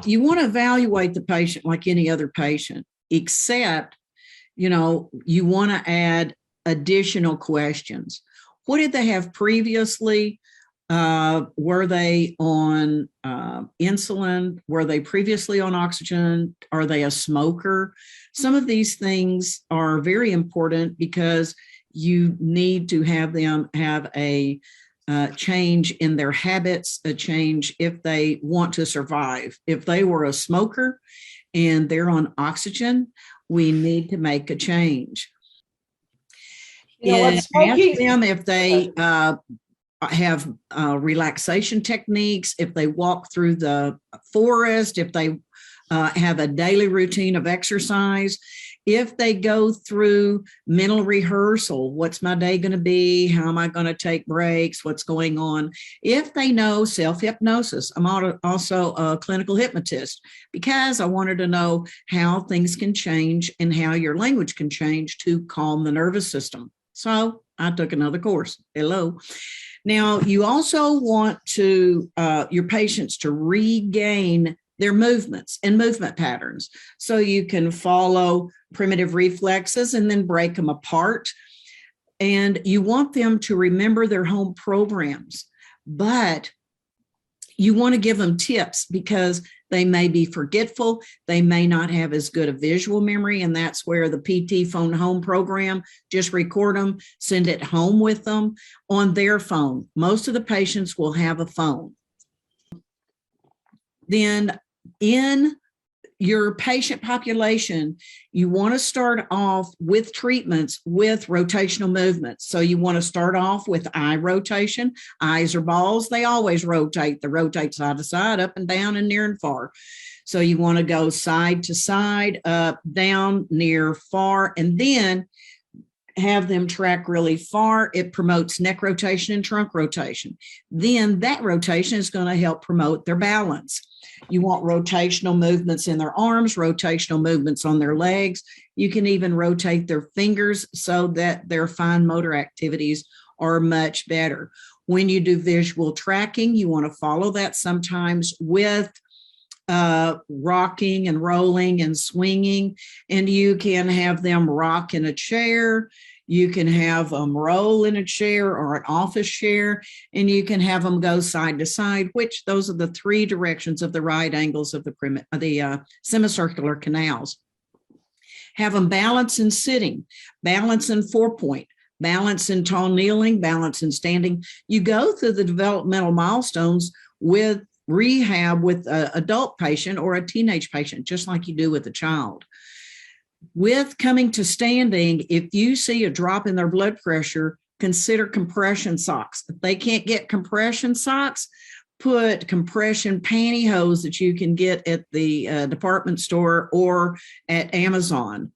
you want to evaluate the patient like any other patient, except, you want to add additional questions. What did they have previously? Were they on insulin? Were they previously on oxygen? Are they a smoker? Some of these things are very important because you need to have them have a change in their habits, a change if they want to survive. If they were a smoker and they're on oxygen, we need to make a change. And ask them if they have relaxation techniques, if they walk through the forest, if they have a daily routine of exercise, if they go through mental rehearsal, what's my day going to be? How am I going to take breaks? What's going on? If they know self-hypnosis, I'm also a clinical hypnotist because I wanted to know how things can change and how your language can change to calm the nervous system. So I took another course. Hello. Now, you also want to your patients to regain their movements and movement patterns so you can follow primitive reflexes and then break them apart. And you want them to remember their home programs, but you want to give them tips because they may be forgetful. They may not have as good a visual memory. And that's where the PT phone home program, just record them, send it home with them on their phone. Most of the patients will have a phone. Then in your patient population, you want to start off with treatments with rotational movements. So you want to start off with eye rotation. Eyes are balls. They always rotate. They rotate side to side, up and down, and near and far. So you want to go side to side, up, down, near, far, and then have them track really far. It promotes neck rotation and trunk rotation. Then that rotation is going to help promote their balance. You want rotational movements in their arms, rotational movements on their legs. You can even rotate their fingers so that their fine motor activities are much better. When you do visual tracking, you want to follow that sometimes with rocking and rolling and swinging, and you can have them rock in a chair. You can have them roll in a chair or an office chair, and you can have them go side to side, which those are the three directions of the right angles of the semicircular canals. Have them balance in sitting, balance in 4-point, balance in tall kneeling, balance in standing. You go through the developmental milestones with rehab with an adult patient or a teenage patient, just like you do with a child. With coming to standing, if you see a drop in their blood pressure, consider compression socks. If they can't get compression socks, put compression pantyhose that you can get at the department store or at Amazon.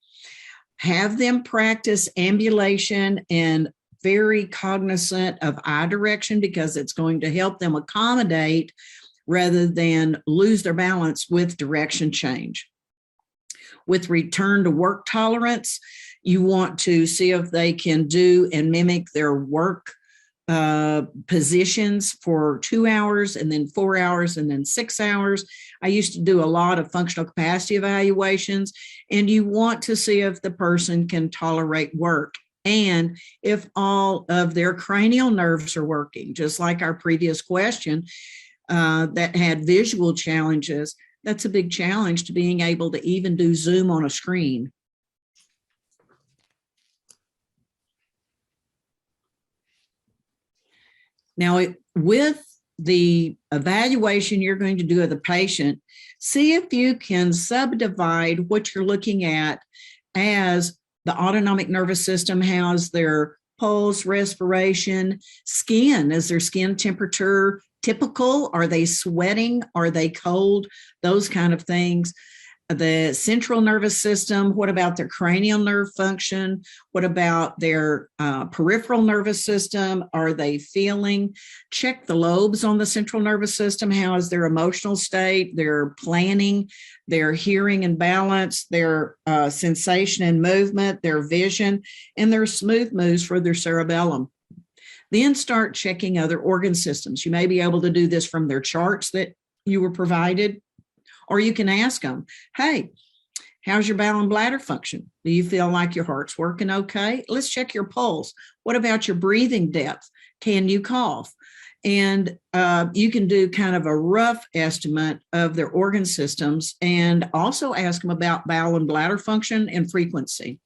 Have them practice ambulation and very cognizant of eye direction because it's going to help them accommodate rather than lose their balance with direction change. With return to work tolerance, you want to see if they can do and mimic their work positions for 2 hours and then 4 hours and then 6 hours. I used to do a lot of functional capacity evaluations, and you want to see if the person can tolerate work and if all of their cranial nerves are working, just like our previous question that had visual challenges. That's a big challenge to being able to even do Zoom on a screen. Now, with the evaluation you're going to do of the patient, see if you can subdivide what you're looking at as the autonomic nervous system, how's their pulse, respiration, skin, is their skin temperature typical? Are they sweating? Are they cold? Those kind of things. The central nervous system, what about their cranial nerve function? What about their peripheral nervous system? Are they feeling? Check the lobes on the central nervous system. How is their emotional state, their planning, their hearing and balance, their sensation and movement, their vision, and their smooth moves for their cerebellum. Then start checking other organ systems. You may be able to do this from their charts that you were provided, Or you can ask them, hey, how's your bowel and bladder function? Do you feel like your heart's working okay? Let's check your pulse. What about your breathing depth? Can you cough? And you can do kind of a rough estimate of their organ systems and also ask them about bowel and bladder function and frequency.